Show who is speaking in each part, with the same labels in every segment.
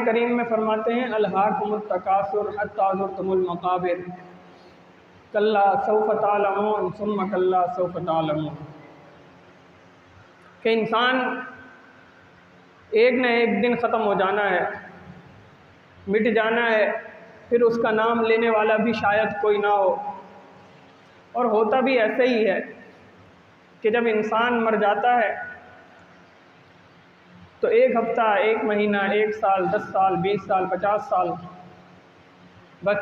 Speaker 1: کریم میں فرماتے ہیں الہاکم التکاثر حتی زرتم المقابر کلا سوف تعلمون ثم کلا سوف تعلمون، کہ انسان ایک نہ ایک دن ختم ہو جانا ہے، مٹ جانا ہے، پھر اس کا نام لینے والا بھی شاید کوئی نہ ہو۔ اور ہوتا بھی ایسا ہی ہے کہ جب انسان مر جاتا ہے تو ایک ہفتہ، ایک مہینہ، ایک سال، 10 سال، 20 سال، 50 سال، بس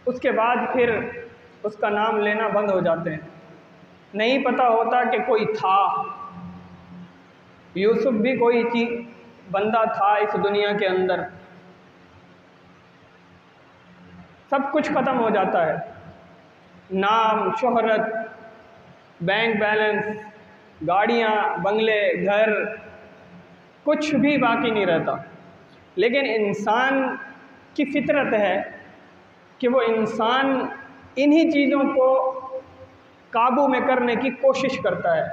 Speaker 1: اس کے بعد پھر اس کا نام لینا بند ہو جاتے ہیں۔ نہیں پتہ ہوتا کہ کوئی تھا، یوسف بھی کوئی بندہ تھا اس دنیا کے اندر۔ سب کچھ ختم ہو جاتا ہے، نام، شہرت، بینک بیلنس، گاڑیاں، بنگلے، گھر، کچھ بھی باقی نہیں رہتا۔ لیکن انسان کی فطرت ہے کہ وہ انسان انہی چیزوں کو قابو میں کرنے کی کوشش کرتا ہے،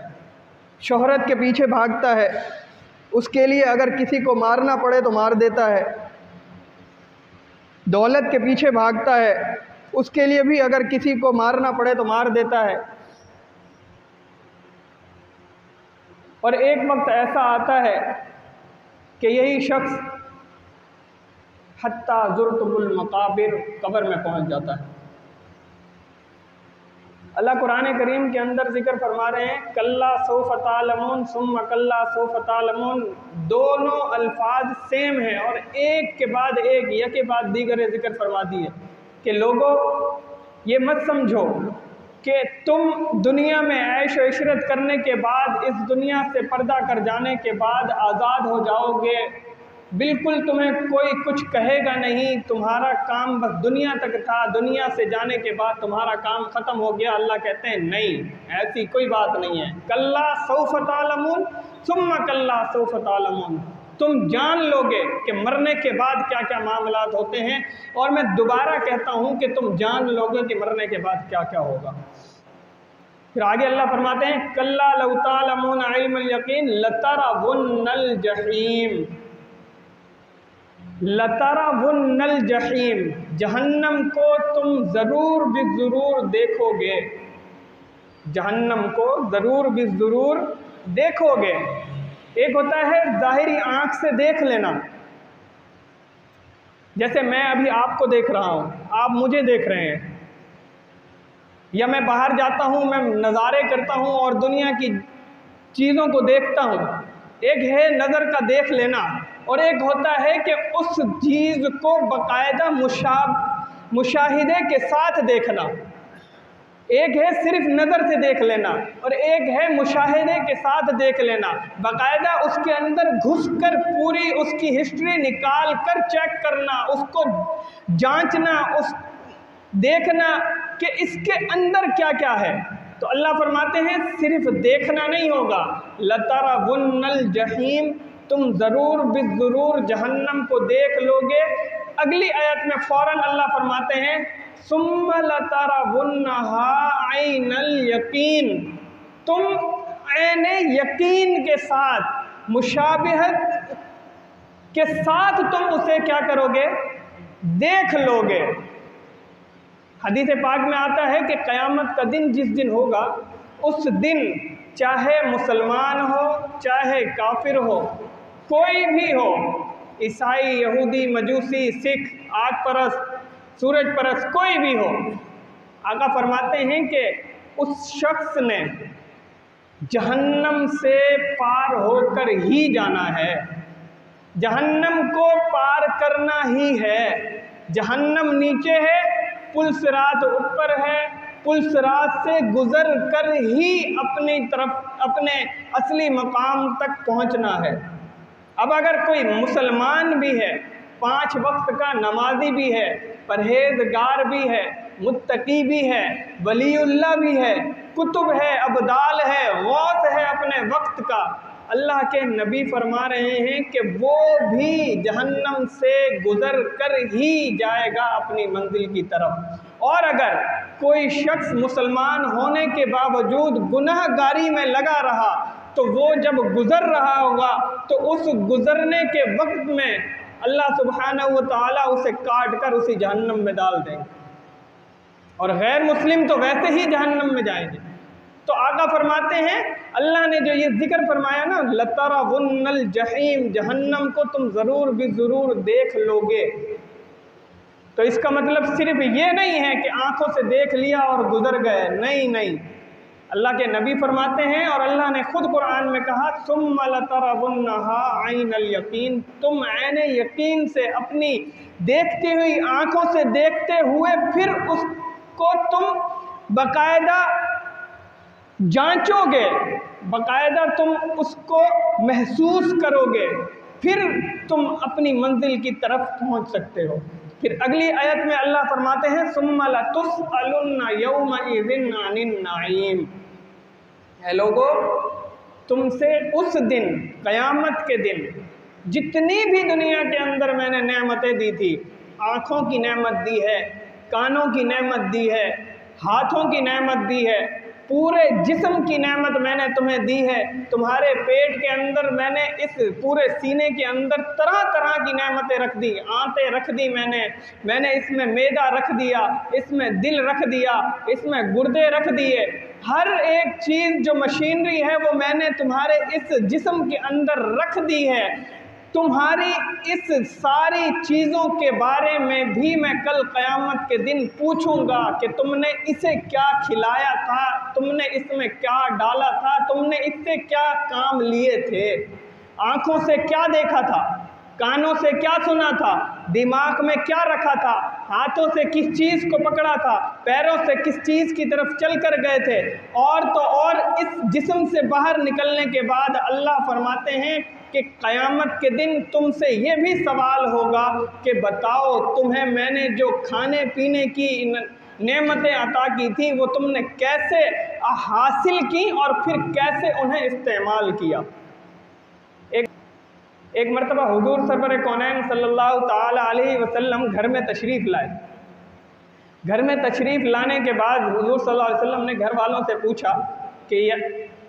Speaker 1: شہرت کے پیچھے بھاگتا ہے، اس کے لیے اگر کسی کو مارنا پڑے تو مار دیتا ہے، دولت کے پیچھے بھاگتا ہے، اس کے لیے بھی اگر کسی کو مارنا پڑے تو مار دیتا ہے۔ اور ایک وقت ایسا آتا ہے کہ یہی شخص حتی زرتم المقابر، قبر میں پہنچ جاتا ہے۔ اللہ قرآن کریم کے اندر ذکر فرما رہے ہیں کلا سوف تعلمون ثم کلا سوف تعلمون، دونوں الفاظ سیم ہیں اور ایک کے بعد ایک، یک کے بعد دیگر ذکر فرما دی ہے کہ لوگوں یہ مت سمجھو کہ تم دنیا میں عیش و عشرت کرنے کے بعد، اس دنیا سے پردہ کر جانے کے بعد آزاد ہو جاؤ گے، بالکل تمہیں کوئی کچھ کہے گا نہیں، تمہارا کام بس دنیا تک تھا، دنیا سے جانے کے بعد تمہارا کام ختم ہو گیا۔ اللہ کہتے ہیں نہیں، ایسی کوئی بات نہیں ہے۔ کلا سوف تعلمون ثم کلا سوف تعلمون، تم جان لو گے کہ مرنے کے بعد کیا کیا معاملات ہوتے ہیں، اور میں دوبارہ کہتا ہوں کہ تم جان لو گے کہ مرنے کے بعد کیا کیا ہوگا۔ پھر آگے اللہ فرماتے ہیں کلا لو تعلمون علم الیقین لترون الجحیم، لترون الجحیم، جہنم کو تم ضرور بالضرور دیکھو گے، جہنم کو ضرور بالضرور دیکھو گے۔ ایک ہوتا ہے ظاہری آنکھ سے دیکھ لینا، جیسے میں ابھی آپ کو دیکھ رہا ہوں، آپ مجھے دیکھ رہے ہیں، یا میں باہر جاتا ہوں، میں نظارے کرتا ہوں اور دنیا کی چیزوں کو دیکھتا ہوں۔ ایک ہے نظر کا دیکھ لینا، اور ایک ہوتا ہے کہ اس چیز کو باقاعدہ مشاہدے کے ساتھ دیکھنا۔ ایک ہے صرف نظر سے دیکھ لینا اور ایک ہے مشاہدے کے ساتھ دیکھ لینا، باقاعدہ اس کے اندر گھس کر پوری اس کی ہسٹری نکال کر چیک کرنا، اس کو جانچنا، دیکھنا کہ اس کے اندر کیا کیا ہے۔ تو اللہ فرماتے ہیں صرف دیکھنا نہیں ہوگا، لَتَرَوُنَّ الْجَحِيمَ، تم ضرور بالضرور جہنم کو دیکھ لو گے۔ اگلی آیت میں فوراً اللہ فرماتے ہیں ثُمَّ لَتَرَوُنَّهَا عَيْنَ الْيَقِينِ، تم عین یقین کے ساتھ، مشابہت کے ساتھ تم اسے کیا کرو گے؟ دیکھ لو گے۔ حدیث پاک میں آتا ہے کہ قیامت کا دن جس دن ہوگا، اس دن چاہے مسلمان ہو، چاہے کافر ہو، کوئی بھی ہو، عیسائی، یہودی، مجوسی، سکھ، آگ پرست، سورج پرست، کوئی بھی ہو، آقا فرماتے ہیں کہ اس شخص نے جہنم سے پار ہو کر ہی جانا ہے، جہنم کو پار کرنا ہی ہے۔ جہنم نیچے ہے، پل صراط اوپر ہے، پل صراط سے گزر کر ہی اپنے اصلی مقام تک پہنچنا ہے۔ اب اگر کوئی مسلمان بھی ہے، 5 وقت کا نمازی بھی ہے، پرہیزگار بھی ہے، متقی بھی ہے، ولی اللہ بھی ہے، کتب ہے، ابدال ہے، غوث ہے اپنے وقت کا، اللہ کے نبی فرما رہے ہیں کہ وہ بھی جہنم سے گزر کر ہی جائے گا اپنی منزل کی طرف۔ اور اگر کوئی شخص مسلمان ہونے کے باوجود گناہ گاری میں لگا رہا تو وہ جب گزر رہا ہوگا تو اس گزرنے کے وقت میں اللہ سبحانہ و تعالیٰ اسے کاٹ کر اسی جہنم میں ڈال دیں گے، اور غیر مسلم تو ویسے ہی جہنم میں جائیں گے۔ تو آقا فرماتے ہیں اللہ نے جو یہ ذکر فرمایا نا لَتَرَوُنَّ الْجَحِيمَ، جہنم کو تم ضرور بھی ضرور دیکھ لو گے، تو اس کا مطلب صرف یہ نہیں ہے کہ آنکھوں سے دیکھ لیا اور گزر گئے، نہیں، اللہ کے نبی فرماتے ہیں اور اللہ نے خود قرآن میں کہا ثُمَّ لَتَرَوُنَّهَا عَيْنَ الْيَقِينِ، تم عین یقین سے اپنی دیکھتی ہوئی آنکھوں سے دیکھتے ہوئے پھر اس کو تم باقاعدہ جانچو گے، باقاعدہ تم اس کو محسوس کرو گے، پھر تم اپنی منزل کی طرف پہنچ سکتے ہو۔ پھر اگلی آیت میں اللہ فرماتے ہیں ثُمَّ لَتُسْأَلُنَّ يَوْمَئِذٍ عَنِ النَّعِيمِ، اے لوگو تم سے اس دن، قیامت کے دن، جتنی بھی دنیا کے اندر میں نے نعمتیں دی تھی، آنکھوں کی نعمت دی ہے، کانوں کی نعمت دی ہے، ہاتھوں کی نعمت دی ہے، پورے جسم کی نعمت میں نے تمہیں دی ہے، تمہارے پیٹ کے اندر میں نے اس پورے سینے کے اندر طرح طرح کی نعمتیں رکھ دی، آنتیں رکھ دی میں نے اس میں معدہ رکھ دیا، اس میں دل رکھ دیا، اس میں گردے رکھ دیے، ہر ایک چیز جو مشینری ہے وہ میں نے تمہارے اس جسم کے اندر رکھ دی ہے۔ تمہاری اس ساری چیزوں کے بارے میں بھی میں کل قیامت کے دن پوچھوں گا کہ تم نے اسے کیا کھلایا تھا، تم نے اس میں کیا ڈالا تھا، تم نے اس سے کیا کام لیے تھے، آنکھوں سے کیا دیکھا تھا، کانوں سے کیا سنا تھا، دماغ میں کیا رکھا تھا، ہاتھوں سے کس چیز کو پکڑا تھا، پیروں سے کس چیز کی طرف چل کر گئے تھے، اور تو اور اس جسم سے باہر نکلنے کے بعد اللہ فرماتے ہیں کہ قیامت کے دن تم سے یہ بھی سوال ہوگا کہ بتاؤ تمہیں میں نے جو کھانے پینے کی نعمتیں عطا کی تھی وہ تم نے کیسے حاصل کی اور پھر کیسے انہیں استعمال کیا۔ ایک مرتبہ حضور سرور کونین صلی اللہ تعالی علیہ وسلم گھر میں تشریف لائے۔ گھر میں تشریف لانے کے بعد حضور صلی اللہ علیہ وسلم نے گھر والوں سے پوچھا کہ یہ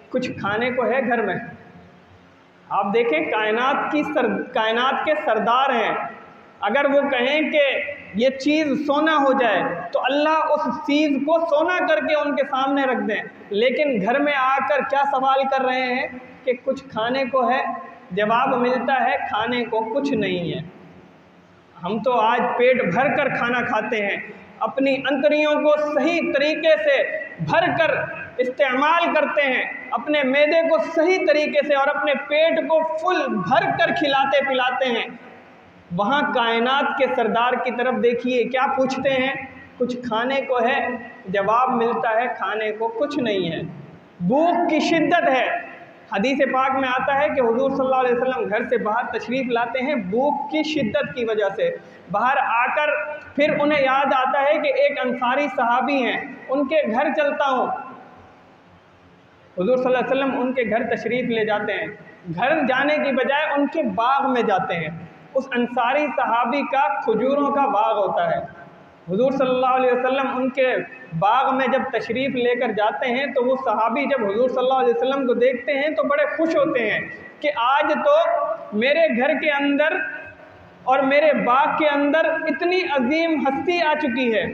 Speaker 1: کچھ کھانے کو ہے گھر میں؟ آپ دیکھیں کائنات کے سردار ہیں، اگر وہ کہیں کہ یہ چیز سونا ہو جائے تو اللہ اس چیز کو سونا کر کے ان کے سامنے رکھ دیں، لیکن گھر میں آ کر کیا سوال کر رہے ہیں کہ کچھ کھانے کو ہے؟ جواب ملتا ہے کھانے کو کچھ نہیں ہے۔ ہم تو آج پیٹ بھر کر کھانا کھاتے ہیں، اپنی انتریوں کو صحیح طریقے سے بھر کر استعمال کرتے ہیں، اپنے معدے کو صحیح طریقے سے اور اپنے پیٹ کو فل بھر کر کھلاتے پلاتے ہیں۔ وہاں کائنات کے سردار کی طرف دیکھیے کیا پوچھتے ہیں، کچھ کھانے کو ہے؟ جواب ملتا ہے کھانے کو کچھ نہیں ہے، بھوک کی شدت ہے۔ حدیث پاک میں آتا ہے کہ حضور صلی اللہ علیہ وسلم گھر سے باہر تشریف لاتے ہیں بھوک کی شدت کی وجہ سے، باہر آ کر پھر انہیں یاد آتا ہے کہ ایک انصاری صحابی ہیں، ان کے گھر چلتا ہوں۔ حضور صلی اللہ علیہ وسلم ان کے گھر تشریف لے جاتے ہیں، گھر جانے کی بجائے ان کے باغ میں جاتے ہیں۔ اس انصاری صحابی کا کھجوروں کا باغ ہوتا ہے، حضور صلی اللہ علیہ وسلم ان کے باغ میں جب تشریف لے کر جاتے ہیں تو وہ صحابی جب حضور صلی اللہ علیہ وسلم کو دیکھتے ہیں تو بڑے خوش ہوتے ہیں کہ آج تو میرے گھر کے اندر اور میرے باغ کے اندر اتنی عظیم ہستی آ چکی ہے۔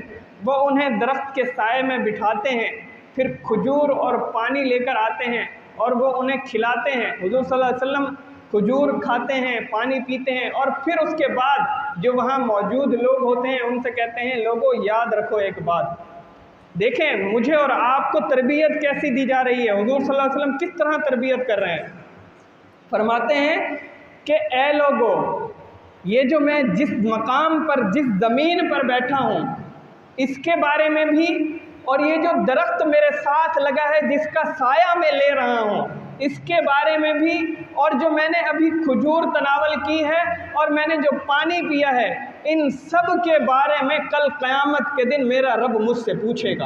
Speaker 1: وہ انہیں درخت کے سائے میں بٹھاتے ہیں، پھر کھجور اور پانی لے کر آتے ہیں اور وہ انہیں کھلاتے ہیں۔ حضور صلی اللہ علیہ وسلم کھجور کھاتے ہیں، پانی پیتے ہیں، اور پھر اس کے بعد جو وہاں موجود لوگ ہوتے ہیں ان سے کہتے ہیں لوگوں یاد رکھو ایک بات، دیکھیں مجھے اور آپ کو تربیت کیسی دی جا رہی ہے، حضور صلی اللہ علیہ وسلم کس طرح تربیت کر رہے ہیں۔ فرماتے ہیں کہ اے لوگوں، یہ جو میں جس مقام پر جس زمین پر بیٹھا ہوں اس کے بارے میں بھی، اور یہ جو درخت میرے ساتھ لگا ہے جس کا سایہ میں لے رہا ہوں اس کے بارے میں بھی، اور جو میں نے ابھی کھجور تناول کی ہے اور میں نے جو پانی پیا ہے، ان سب کے بارے میں کل قیامت کے دن میرا رب مجھ سے پوچھے گا۔